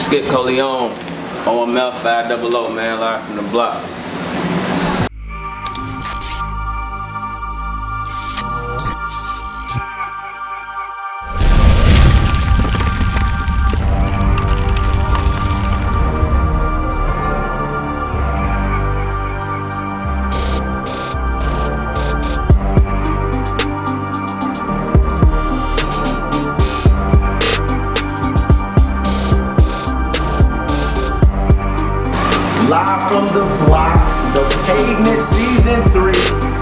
Skitz Colione, OMF 500, man, live from the block. Live from the block, the Pvmt season 3.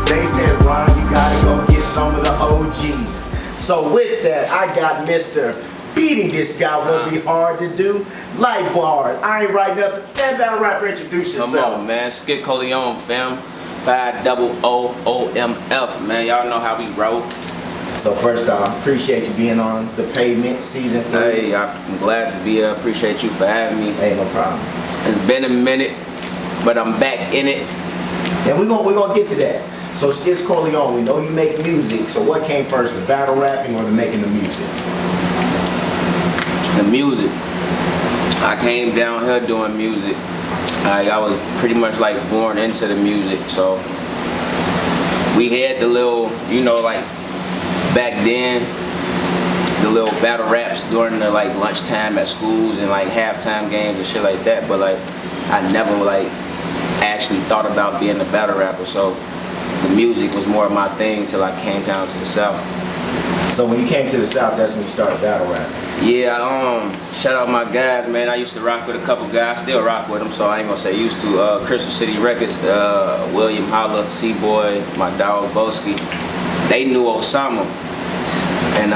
They said, Ron, you gotta go get some of the OGs. So with that, I got Mr. Beating This Guy Won't Be Hard to Do. Light bars. I ain't writing nothing. That battle rapper, introduce yourself. Come on, man. Skitz Colione, fam. 500 OMF, man. Y'all know how we roll. So first off, appreciate you being on the Pvmt season 3. Hey, I'm glad to be here. Appreciate you for having me. Hey, no problem. It's been a minute, but I'm back in it. And we're gonna get to that. So Skitz Colione, we know you make music. So what came first, the battle rapping or the making the music? The music. I came down here doing music. I was pretty much like born into the music. So we had the little, you know, like back then, the little battle raps during the like lunchtime at schools and like halftime games and shit like that. But like I never like actually thought about being a battle rapper. So the music was more of my thing till I came down to the South. So when you came to the South, that's when you started battle rapping? Yeah, shout out my guys, man. I used to rock with a couple guys, still rock with them, so I ain't gonna say used to. Crystal City Records, William HOLLA, C-Boy, my dog Boski. They knew OSAMA, and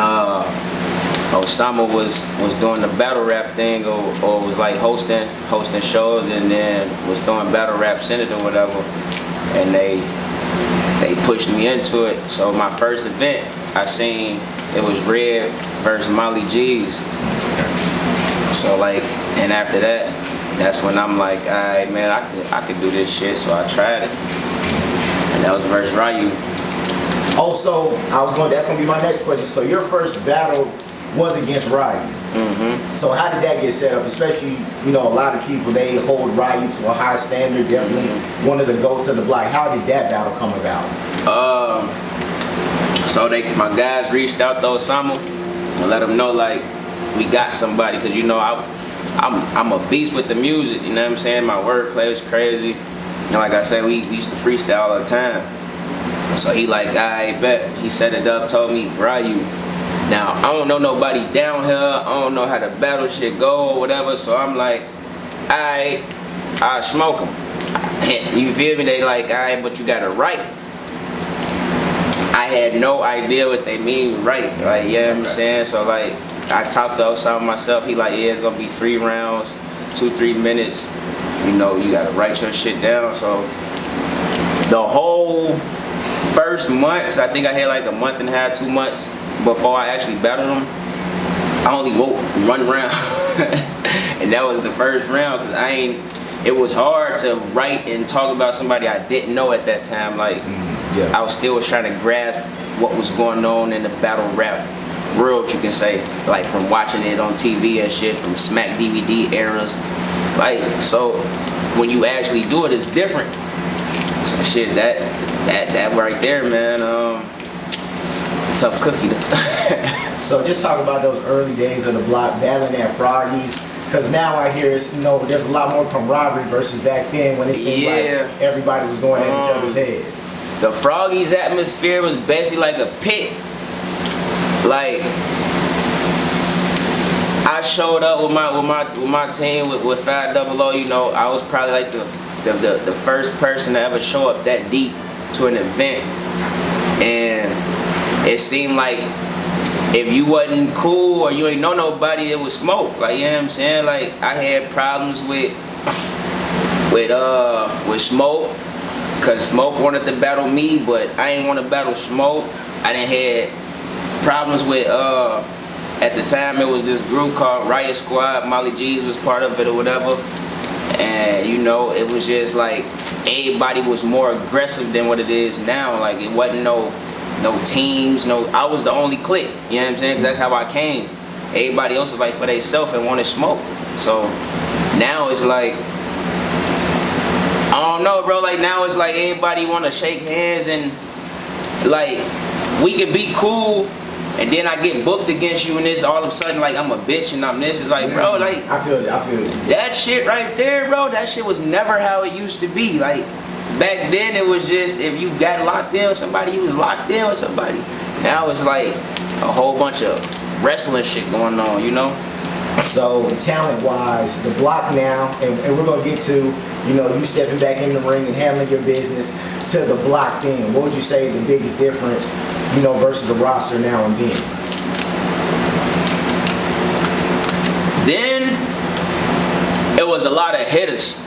OSAMA was doing the battle rap thing, or was like hosting shows, and then was doing battle rap Senate or whatever, and they pushed me into it. So my first event I seen, it was Red versus Molly G's. So like, and after that, that's when I'm like, alright man, I could do this shit. So I tried it, and that was versus Ryu. Oh, so that's gonna be my next question. So your first battle was against Ryu. Mm-hmm. So how did that get set up? Especially, you know, a lot of people, they hold Ryu to a high standard, definitely one of the goats of the block. How did that battle come about? So my guys reached out to OSAMA and let them know like we got somebody, cause you know I'm a beast with the music. You know what I'm saying? My wordplay is crazy, and like I said, we used to freestyle all the time. So he like, I bet. He set it up, told me, Ryu. Now, I don't know nobody down here. I don't know how the battle shit go or whatever. So I'm like, I smoke him. You feel me? They like, but you got to write. I had no idea what they mean, right? Like, you know what I'm saying? So like, I talked to OSAMA myself. He like, yeah, it's gonna be 3 rounds, 2-3 minutes. You know, you got to write your shit down. So the whole first months, I think I had like a month and a half, 2 months before I actually battled him. I only wrote 1 round, and that was the first round, because it was hard to write and talk about somebody I didn't know at that time. Like, I was still trying to grasp what was going on in the battle rap world, you can say, like from watching it on TV and shit, from Smack DVD eras. Like, so when you actually do it, it's different. So shit, that right there, man, tough cookie. So just talk about those early days of the block, battling at Froggy's, because now I hear it's, you know, there's a lot more camaraderie versus back then when it seemed like everybody was going at each other's head. The Froggy's atmosphere was basically like a pit. Like, I showed up with my team with 500. You know, I was probably like the first person to ever show up that deep to an event, and it seemed like if you wasn't cool or you ain't know nobody, it was smoke. Like, you know what I'm saying? Like, I had problems with Smoke, cause Smoke wanted to battle me, but I ain't want to battle Smoke. I done had problems with at the time it was this group called Riot Squad. Molly G's was part of it or whatever, and you know, it was just like everybody was more aggressive than what it is now. Like, it wasn't no teams, I was the only clique, you know what I'm saying? 'Cause that's how I came. Everybody else was like for themselves and wanted smoke. So now it's like, I don't know, bro. Like now it's like everybody want to shake hands and like we could be cool, and then I get booked against you, and it's all of a sudden like I'm a bitch and I'm this. It's like, bro, like I feel it. That shit right there, bro. That shit was never how it used to be. Like back then, it was just if you got locked in with somebody, you was locked in with somebody. Now it's like a whole bunch of wrestling shit going on, you know. So talent-wise, the block now, and we're gonna get to, you know, you stepping back in the ring and handling your business to the block then. What would you say the biggest difference, you know, versus the roster now and then? Then it was a lot of hitters.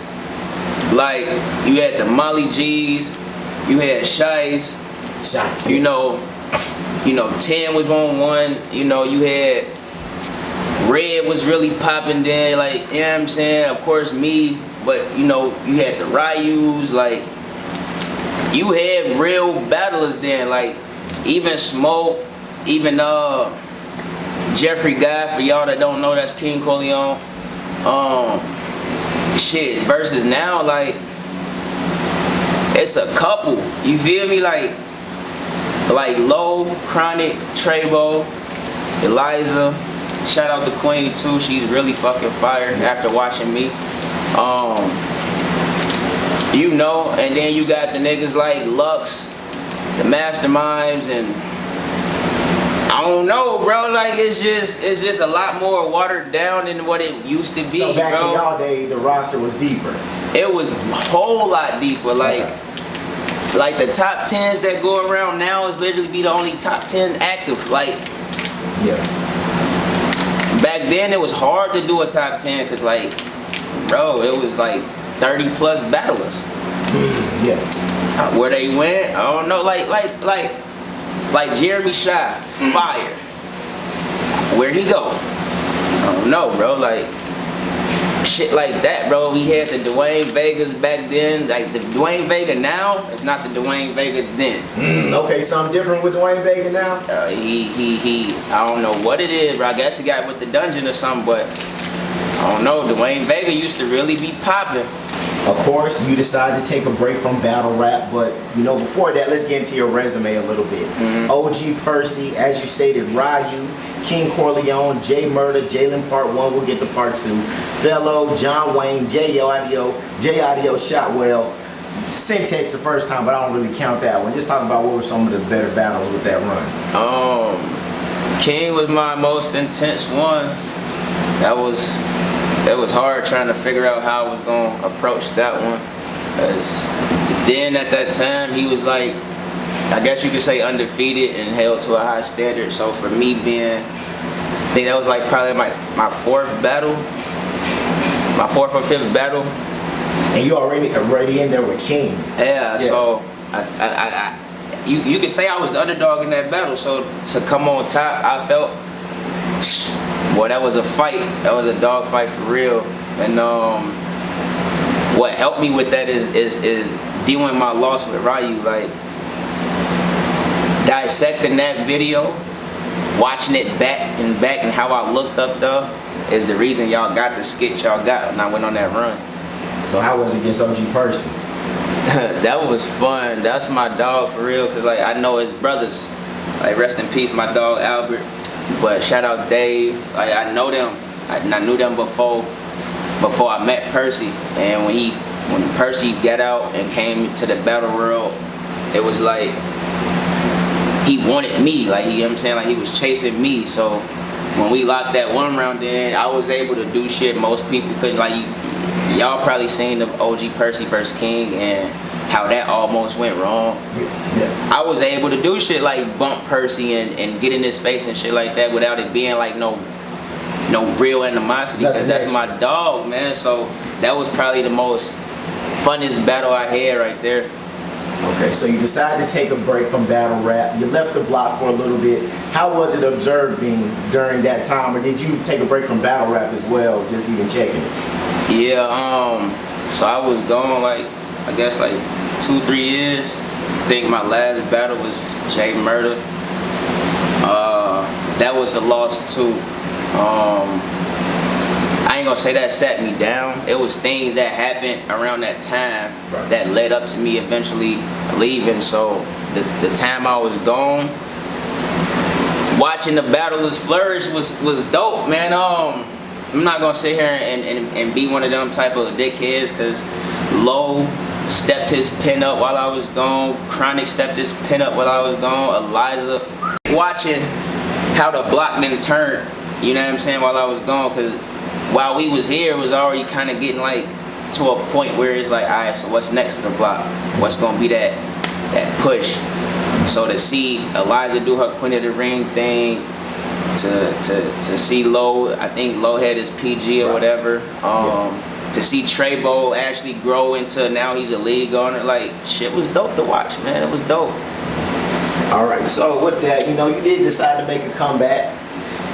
Like you had the Molly G's, you had Shies. You know, 10 was on one. You know, you had Red was really popping then, like, you know what I'm saying? Of course me, but you know, you had the Ryus, like, you had real battlers then, like, even Smoke, even Jeffrey Guy, for y'all that don't know, that's King Colione. Shit, versus now, like, it's a couple, you feel me? Like Low, Chronic, Trebo, Eliza. Shout out to Queen too, she's really fucking fire after watching me. You know, and then you got the niggas like Lux, the Masterminds, and I don't know, bro, like it's just a lot more watered down than what it used to be. So back bro. in y'all day, the roster was deeper. It was a whole lot deeper, like the top 10s that go around now is literally be the only top 10 active, like. Yeah. Back then it was hard to do a top 10 because like, bro, it was like 30 plus battlers. Yeah. Where they went, I don't know. Like Jeremy Shy, fire. Where he go? I don't know, bro. Like shit like that, bro. We had the Dwayne Vegas back then. Like the Dwayne Vega now is not the Dwayne Vega then. Okay, something different with Dwayne Vega now? He I don't know what it is, bro. I guess he got with the dungeon or something, but I don't know. Dwayne Vega used to really be popping. Of course, you decided to take a break from battle rap, but you know, before that, let's get into your resume a little bit. OG Percy, as you stated, Ryu, King Corleone, J Murder, Jalen Part 1, we'll get to Part 2, Fellow, John Wayne, J Audio, Shotwell, Syntax the first time, but I don't really count that one. Just talking about what were some of the better battles with that run. King was my most intense one. It was hard trying to figure out how I was going to approach that one. Cause then at that time, he was like, I guess you could say undefeated and held to a high standard. So for me being, I think that was like probably my fourth battle, my fourth or fifth battle. And you already in there with King. Yeah. So you could say I was the underdog in that battle. So to come on top, I felt, boy, that was a fight. That was a dog fight for real. And what helped me with that is dealing my loss with Ryu. Like dissecting that video, watching it back and how I looked up there is the reason y'all got the skit y'all got when I went on that run. So how was it against OG Percy? That was fun. That's my dog for real. Cause like I know his brothers. Like rest in peace, my dog Albert. But shout out Dave. Like I know them. I knew them before I met Percy. And when Percy got out and came to the battle world, it was like he wanted me. Like, you know what I'm saying? Like he was chasing me. So when we locked that one round in, I was able to do shit most people couldn't. Like y'all probably seen the OG Percy versus King and how that almost went wrong. Yeah. I was able to do shit like bump Percy and get in his face and shit like that without it being like no real animosity, because that's my dog, man. So that was probably the most funnest battle I had right there. Okay, so you decided to take a break from battle rap. You left the block for a little bit. How was it observing during that time, or did you take a break from battle rap as well, just even checking it? Yeah, so I was gone like, I guess like 2-3 years. I think my last battle was J Murder. That was a loss too. I ain't gonna say that set me down. It was things that happened around that time that led up to me eventually leaving. So the time I was gone, watching the battlers flourish was dope, man. I'm not gonna sit here and be one of them type of dickheads, because Low stepped his pen up while I was gone. Chronic stepped his pen up while I was gone. Eliza, watching how the block then turned, you know what I'm saying, while I was gone, because while we was here, it was already kind of getting like to a point where it's like, all right, so what's next for the block? What's gonna be that push? So to see Eliza do her Queen of the Ring thing, to see Low, I think Low had his PG or whatever. To see Trebo actually grow into now he's a league owner, like shit was dope to watch, man. It was dope. All right, so with that, you know, you did decide to make a comeback.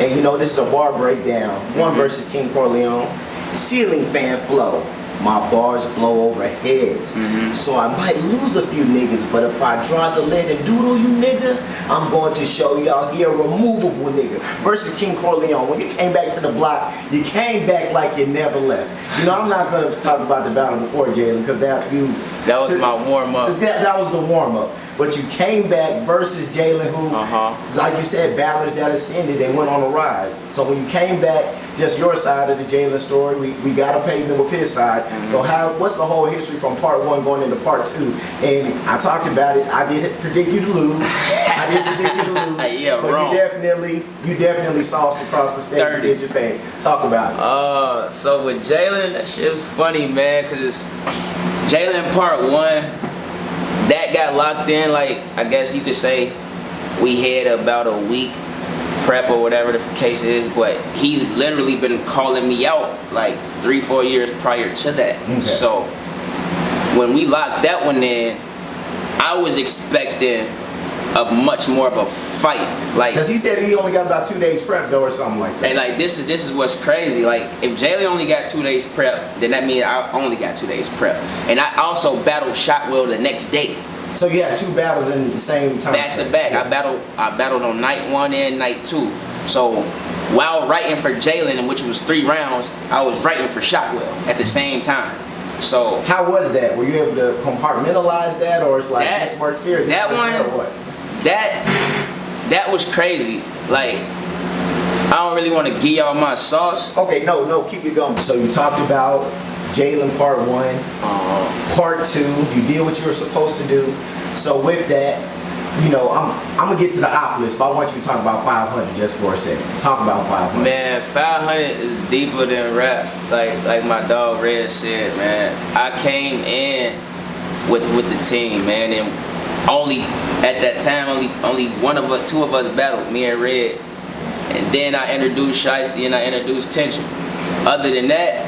And you know, this is a bar breakdown. One versus King Colione. Ceiling fan flow. My bars blow over heads. So I might lose a few niggas, but if I draw the lead and doodle you nigga, I'm going to show y'all he a removable nigga. Versus King Colione. When you came back to the block, you came back like you never left. You know, I'm not going to talk about the battle before Jalen, because that was my warm-up. That was the warm-up. But you came back versus Jalen, who, like you said, battlers that ascended, they went on a rise. So when you came back, just your side of the Jalen story, we got a Pvmt with his side. So what's the whole history from part 1 going into part 2? And I talked about it. I did predict you to lose. I did predict you to lose. Yeah, but wrong. you definitely sauced across the stage. 30. You did your thing. Talk about it. So with Jalen, that shit was funny, man, because Jalen part 1, that got locked in, like, I guess you could say we had about a week prep or whatever the case is, but he's literally been calling me out like 3-4 years prior to that. So when we locked that one in, I was expecting a much more of a fight, like, because he said he only got about 2 days prep though, or something like that. And like this is what's crazy. Like if Jalen only got 2 days prep, then that means I only got 2 days prep, and I also battled Shotwell the next day. So you had 2 battles in the same time. Back to back. Yeah. I battled on night 1 and night 2. So while writing for Jalen, which was 3 rounds, I was writing for Shotwell at the same time. So how was that? Were you able to compartmentalize that, or it's like this works here, this works there, or what? That was crazy. Like, I don't really want to give y'all my sauce. Okay, no, keep it going. So you talked about Jalen part 1, part 2. You did what you were supposed to do. So with that, you know, I'm gonna get to the op list, but I want you to talk about 500 just for a second. Talk about 500. Man, 500 is deeper than rap. Like my dog Red said, man. I came in with the team, man, and only at that time only 2 of us battled, me and Red, and then I introduced Shiesty and I introduced Tension. Other than that,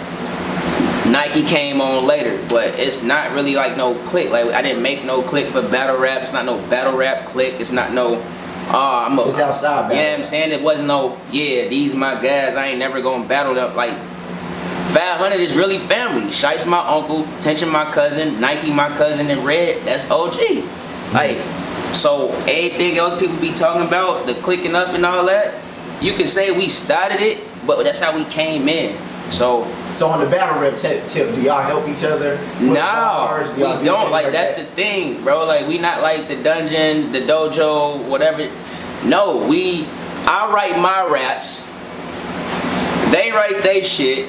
Nike came on later, but it's not really like no clique. Like I didn't make no clique for battle rap. It's not no battle rap clique. It's not no it's outside battle. Yeah, I'm saying it wasn't no, yeah, these my guys, I ain't never gonna battle them. Like 500 is really family. Shice my uncle, Tension my cousin, Nike my cousin, and Red, that's OG. Like, so everything else people be talking about, the clicking up and all that, you can say we started it, but that's how we came in. So on the battle rap tip, do y'all help each other with bars? We don't. Like that's the thing, bro. Like we not like the dungeon, the dojo, whatever. No, I write my raps, they write they shit.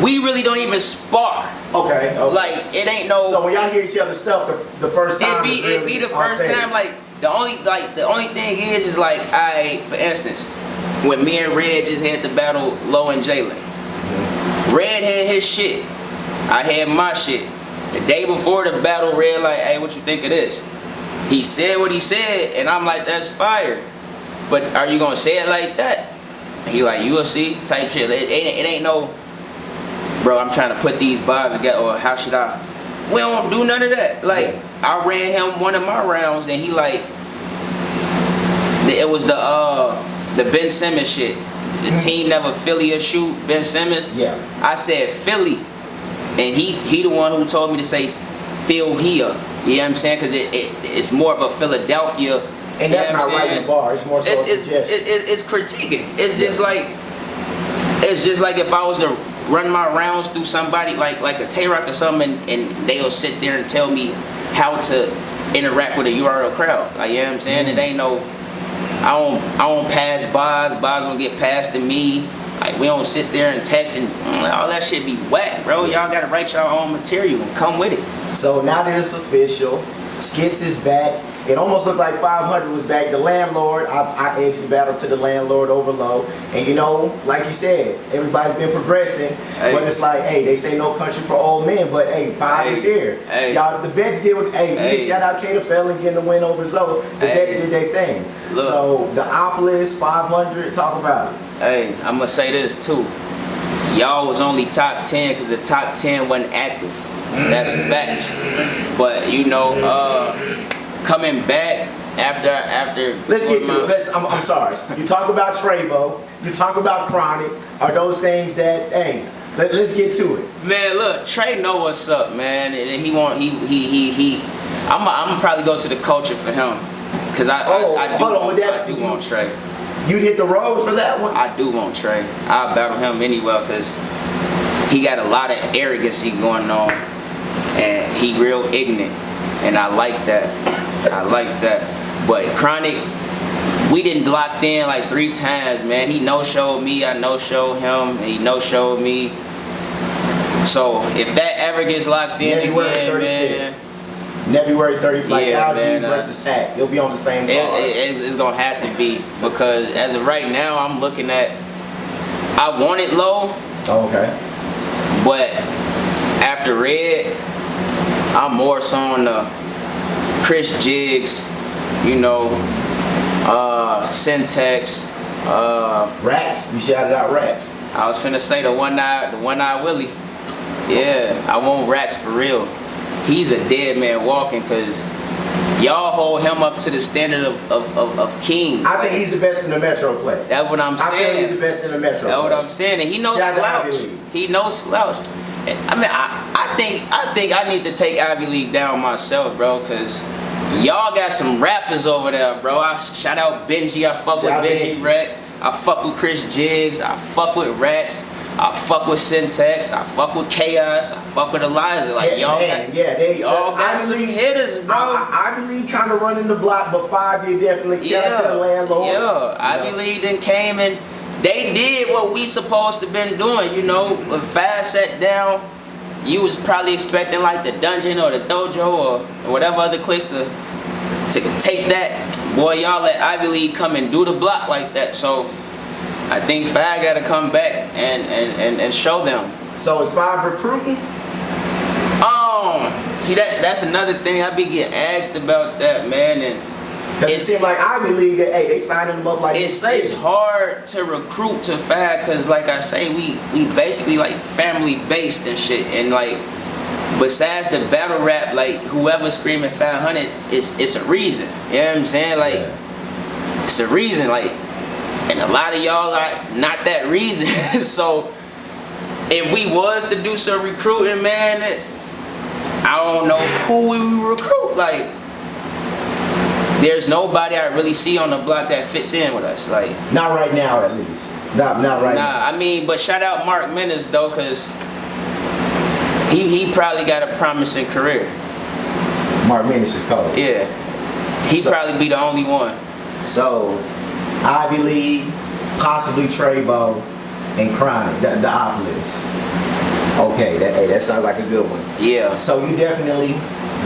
We really don't even spar. Okay. Like it ain't no. So when y'all hear each other's stuff the first time, it be the first time. Like the only thing is like for instance, when me and Red just had to battle Low and Jalen. Red had his shit, I had my shit. The day before the battle, Red like, hey, what you think of this? He said what he said, and I'm like, that's fire. But are you gonna say it like that? And he like, you'll see, type shit. It ain't no, bro, I'm trying to put these bars together, or how should I? We don't do none of that. Like, I ran him one of my rounds, and he like, it was the Ben Simmons shit. The team never Philly or shoot Ben Simmons. Yeah. I said Philly, and he the one who told me to say Phil here. You know what I'm saying? Because it's more of a Philadelphia. And that's not writing the bar. It's more so a suggestion. It's critiquing. It's just like if I was to run my rounds through somebody like a Tay-Rock or something, and they'll sit there and tell me how to interact with a URL crowd. Like, you know what I'm saying? It ain't no, I don't pass bars don't get passed to me. Like, we don't sit there and text and all that shit be whack, bro. Y'all gotta write y'all own material and come with it. So now that it's official, Skitz is back. It almost looked like 500 was back. The landlord, I edged the battle to the landlord over low. And you know, like you said, everybody's been progressing. Hey. But it's like, hey, they say no country for old men, but hey, 5 is here. Hey. Y'all, the vets did what, hey, you can shout out Kata Felon getting the win over Zoe. The vets did their thing. Look. So the Opolis 500, talk about it. Hey, I'm gonna say this too. Y'all was only top 10 because the top 10 wasn't active. That's facts. But you know, coming back after. Let's get to it. I'm sorry. You talk about Trebo. You talk about Chronic. Are those things that, hey, let's get to it. Man, look, Trey know what's up, man. And I'm gonna probably go to the culture for him, cause I do want Trey. You'd hit the road for that one? I do want Trey. I'll battle him anyway, cause he got a lot of arrogancy going on, and he real ignorant, and I like that. I like that. But Chronic, we didn't locked in like 3 times, man. He no-showed me, I no-showed him, and he no-showed me. So if that ever gets locked in again, man. February 30th, like LG's versus Pac. It'll be on the same card. It's gonna have to be, because as of right now, I'm looking at, I want it low. Oh, okay. But after Red, I'm more so on the Chris Jiggs, you know, Syntax, Raps. You shouted out Raps. I was finna say the one eye Willie. Yeah, I want Raps for real. He's a dead man walking, cause y'all hold him up to the standard of king. I think he's the best in the Metroplex. That's what I'm saying. I feel he's the best in the Metroplex. That's what I'm saying. And he knows slouch. He knows slouch. I mean, I think I need to take Ivy League down myself, bro, cause y'all got some rappers over there, bro. I shout out Benji. I fuck with Benji Rec. I fuck with Chris Jiggs. I fuck with Rats. I fuck with Syntax. I fuck with Chaos. I fuck with Eliza. Like, y'all got some hitters, bro. Ivy League kind of running the block, but 5 did definitely. Shout out to the landlord. Yeah, Ivy League then came and they did what we supposed to been doing. You know, when Fast sat down, you was probably expecting like the Dungeon or the Dojo or whatever other cliques to take that. Boy, y'all let Ivy League come and do the block like that. So I think Fag got to come back and show them. So is 5 recruiting? See, that's another thing I be getting asked about that, man. And because it seems like Ivy League, hey, they signing them up like it's hard to recruit to Fag, because like I say, we basically like family based and shit. And like, besides the battle rap, like whoever's screaming 500, it's a reason. You know what I'm saying? Like, it's a reason. Like, and a lot of y'all are not that reason. So if we was to do some recruiting, man, I don't know who we would recruit. Like, there's nobody I really see on the block that fits in with us. Like, not right now, at least. Not right now. I mean, but shout out Mark Menace though, cause he probably got a promising career. Mark Menace is cold. Yeah, he'd probably be the only one. So, Ivy League, possibly Trebo, and Chronic, the Opolis. Okay, that sounds like a good one. Yeah. So you definitely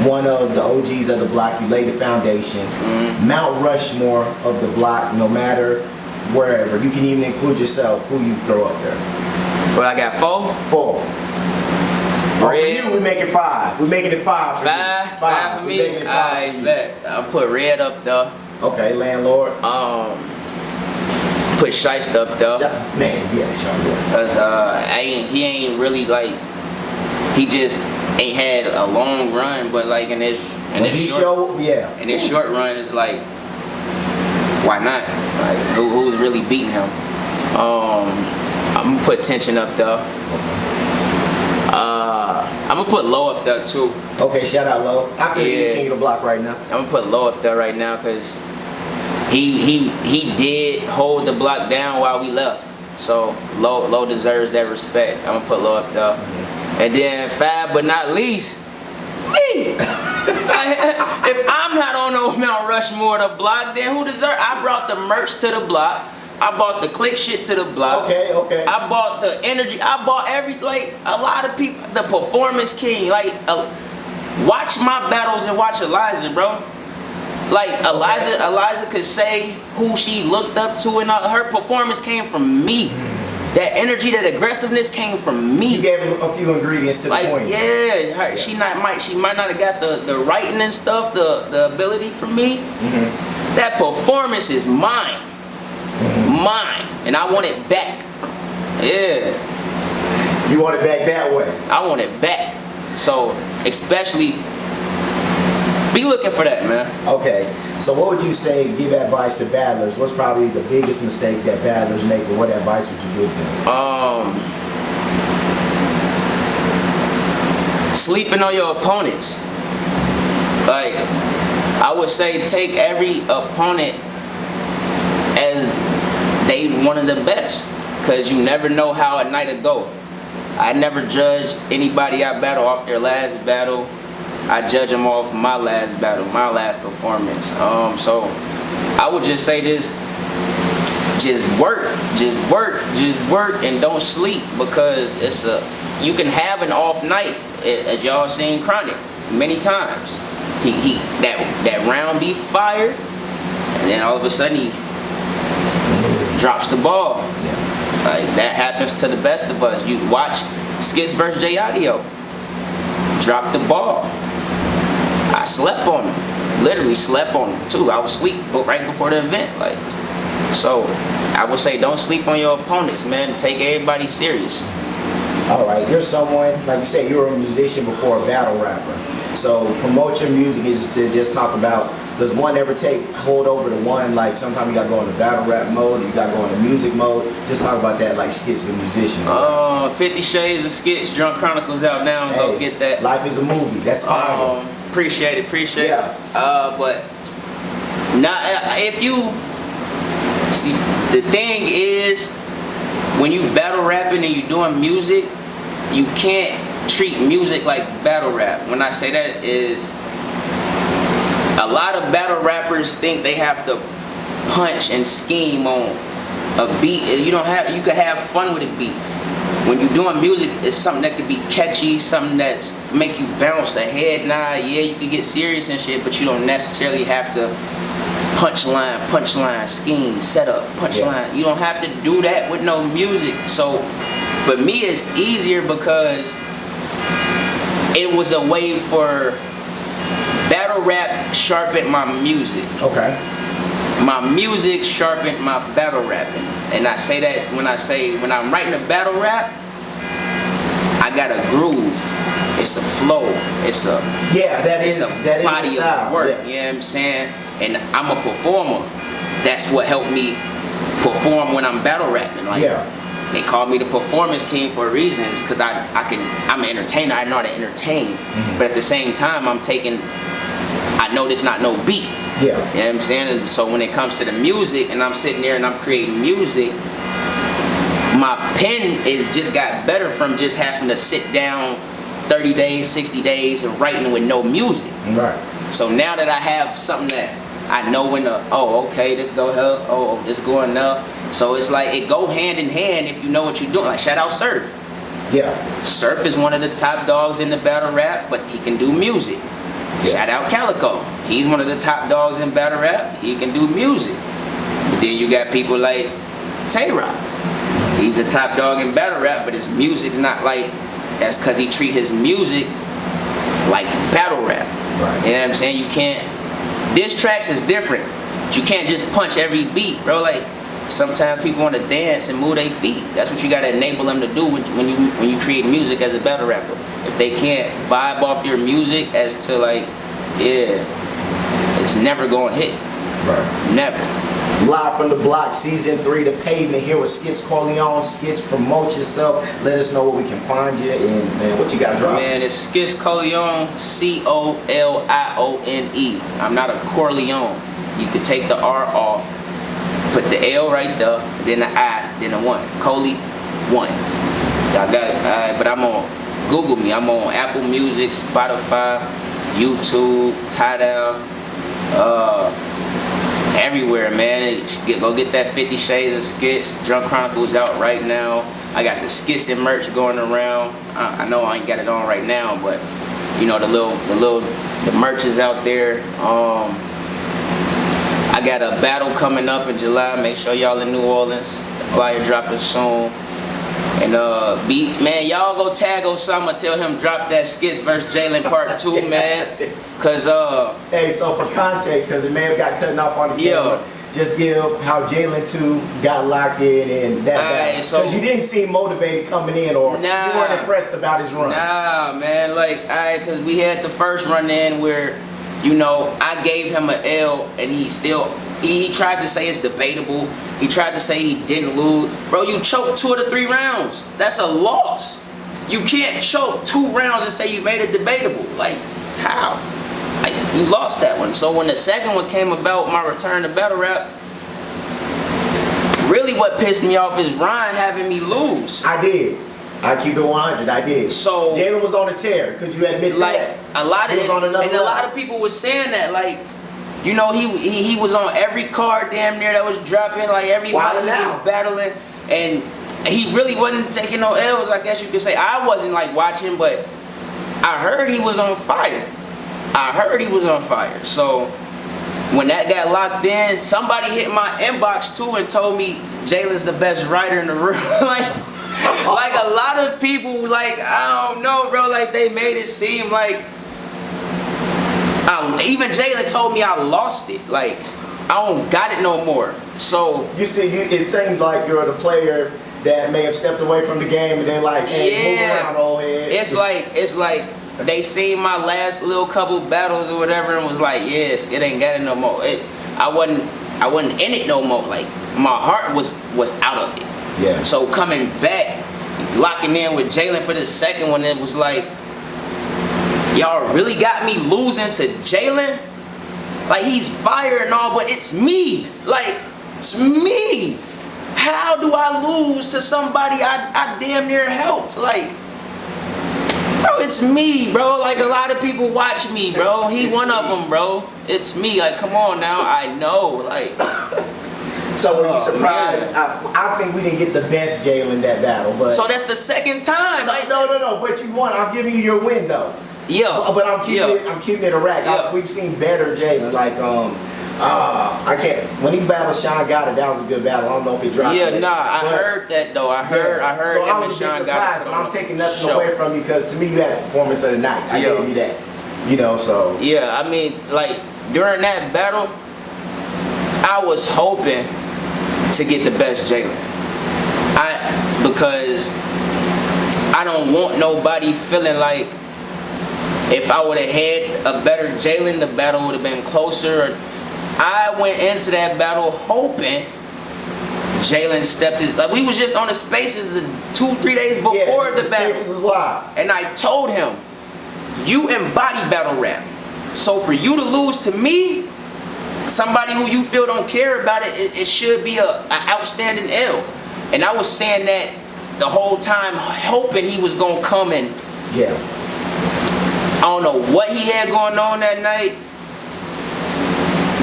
one of the OGs of the block. You laid the foundation. Mount Rushmore of the block, no matter wherever. You can even include yourself. Who you throw up there? Well, I got 4. 4. For you, we make it 5. We're making it 5 for you. 5 for me. Making it 5 for you. Bet. I'll put Red up there. Okay, landlord. Put Shiest up there. Man, yeah, sure. Cause he ain't really like, he just ain't had a long run, but like in his short run is like, why not? Like, who's really beating him? I'm gonna put Tension up there. I'm gonna put Low up there too. Okay, shout out Low. I feel you're the king of the block right now. I'm gonna put Low up there right now because he did hold the block down while we left. So Low deserves that respect. I'm gonna put Low up there. And then Fab, but not least, me. If I'm not on no Mount Rushmore the block, then who deserves? I brought the merch to the block. I bought the click shit to the block. Okay. I bought the energy. I bought like a lot of people. The performance king. Like, watch my battles and watch Eliza, bro. Like Eliza could say who she looked up to, and her performance came from me. That energy, that aggressiveness came from me. You gave a few ingredients to the point. Yeah, she might not have got the writing and stuff, the ability from me. That performance is mine. Mine. And I want it back. Yeah. You want it back that way? I want it back. So, especially, be looking for that, man. Okay. So what would you say, give advice to battlers? What's probably the biggest mistake that battlers make, or what advice would you give them? Sleeping on your opponents. Like, I would say take every opponent as they one of the best, because you never know how a night will go. I never judge anybody I battle off their last battle. I judge them off my last battle, my last performance. So I would just say just work, and don't sleep, because you can have an off night, as y'all seen Chronic many times. That round be fire, and then all of a sudden he drops the ball. Like, that happens to the best of us. You watch Skitz versus J Audio. Drop the ball. I slept on him. Literally slept on him too. I was asleep right before the event. Like, so I would say don't sleep on your opponents, man. Take everybody serious. All right, you're someone, like you said, you were a musician before a battle rapper. So promote your music is to just talk about, does one ever hold over to one? Like, sometimes you gotta go into battle rap mode, you gotta go into music mode. Just talk about that, like Skitz the musician. 50 Shades of Skitz, Drunk Chronicles out now. Hey, go get that. Life is a movie. That's fine. Appreciate it. Yeah. But now, if you see, the thing is, when you battle rapping and you doing music, you can't treat music like battle rap. When I say that is, a lot of battle rappers think they have to punch and scheme on a beat. You can have fun with a beat. When you're doing music, it's something that could be catchy, something that's make you bounce ahead. Nah, yeah, you can get serious and shit, but you don't necessarily have to punchline, scheme, setup, punchline. You don't have to do that with no music. So for me, it's easier because it was a way for battle rap sharpened my music. Okay. My music sharpened my battle rapping. And I say that when I'm writing a battle rap, I got a groove. It's a flow. It's a body of work. Yeah. You know what I'm saying? And I'm a performer. That's what helped me perform when I'm battle rapping. Like, they call me the performance king for a reason. It's because I'm an entertainer. I know how to entertain. But at the same time, I know there's not no beat. You know what I'm saying? And so when it comes to the music, and I'm sitting there and I'm creating music, my pen is just got better from just having to sit down 30 days, 60 days and writing with no music. Right. So now that I have something that I know when this go here, this going there. So it's like it go hand in hand if you know what you're doing. Like, shout out Surf. Surf is one of the top dogs in the battle rap, but he can do music. Shout out Calico. He's one of the top dogs in battle rap. He can do music. But then you got people like Tay-Rock. He's a top dog in battle rap, but his music's not like, that's because he treat his music like battle rap. Right. You know what I'm saying? You can't, diss tracks is different. But you can't just punch every beat, bro. Like, sometimes people want to dance and move their feet. That's what you got to enable them to do when you create music as a battle rapper. If they can't vibe off your music as to like, it's never going to hit. Right. Never. Live from the block, season 3, The Pavement, here with Skitz Colione. Skitz, promote yourself. Let us know where we can find you, and man, what you got dropping? Man, it's Skitz Colione, Colione. I'm not a Corleone. You could take the R off. put the L right there, then the I, then the 1. Coli 1. Y'all got it. Alright, but I'm on Google me. I'm on Apple Music, Spotify, YouTube, Tidal, everywhere, man. Go get that 50 Shades of Skitz. Drunk Chronicles out right now. I got the Skitz and merch going around. I know I ain't got it on right now, but you know the merch is out there. I got a battle coming up in July. Make sure y'all in New Orleans. The flyer dropping soon. And man, y'all go tag OSAMA, tell him drop that Skitz versus Jalen part 2, man. Cause hey, so for context, cause it may have got cut off on the camera. Just give how Jalen 2 got locked in and that because you didn't seem motivated coming in, or you weren't impressed about his run. Nah, man, like cause we had the first run in where, you know, I gave him an L and he tries to say it's debatable. He tried to say he didn't lose. Bro, you choked 2 of the 3 rounds. That's a loss. You can't choke 2 rounds and say you made it debatable. Like, how? Like, you lost that one. So when the second one came about, my return to battle rap, really what pissed me off is Ryan having me lose. I did. I keep it 100. I did. So Jalen was on a tear. Could you admit like, that? A lot of he was on another level. A lot of people was saying that, like, you know, he was on every card damn near that was dropping, like everybody was battling, and he really wasn't taking no L's, I guess you could say. I wasn't like watching, but I heard he was on fire. So when that got locked in, somebody hit my inbox too and told me Jalen's the best writer in the room. like a lot of people, like, I don't know, bro, like they made it seem like even Jalen told me I lost it. Like, I don't got it no more. So you see, it seemed like you're the player that may have stepped away from the game and then like, hey, move around, old head. It's like they seen my last little couple battles or whatever and was like, yes, it ain't got it no more. I wasn't in it no more. Like, my heart was out of it. Yeah. So coming back, locking in with Jalen for the second one, it was like, y'all really got me losing to Jalen? Like, he's fire and all, but it's me. Like, it's me. How do I lose to somebody I damn near helped? Like, bro, it's me, bro. Like, a lot of people watch me, bro. He's one of them, bro. It's me. Like, come on now. I know. Like, so were you surprised? I think we didn't get the best Jalen that battle, but so that's the second time. Like, no. But you won. I'm giving you your win though. Yeah. But I'm keeping it a rack. Yeah. We've seen better Jalen. Like I can't. When he battled Sean Goddard, that was a good battle. I don't know if he dropped. Yeah, I heard that though. I heard. So him I was a bit surprised, but I'm taking nothing away from you because to me you had a performance of the night. I gave you that. You know, so. Yeah, I mean, like during that battle, I was hoping to get the best Jalen. Because I don't want nobody feeling like if I would have had a better Jalen, the battle would have been closer. I went into that battle hoping Jalen stepped in. Like, we was just on the spaces 2-3 days before the battle. Spaces is wild. And I told him, you embody battle rap. So for you to lose to me, somebody who you feel don't care about it, it should be an outstanding L. And I was saying that the whole time, hoping he was gonna come in. Yeah. I don't know what he had going on that night,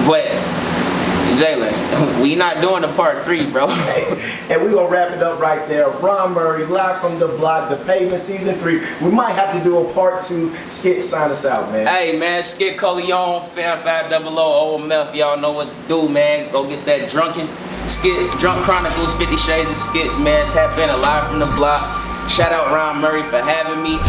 but Jalen, we not doing the part 3, bro. And we gonna wrap it up right there. Ron Murray, live from the block, the Pavement season 3. We might have to do a part 2. Skitz, sign us out, man. Hey, man, Skitz, Colione, Fan 500 OMF. Y'all know what to do, man. Go get that drunken Skitz, Drunk Chronicles, 50 Shades of Skitz, man. Tap in, live from the block. Shout out Ron Murray for having me.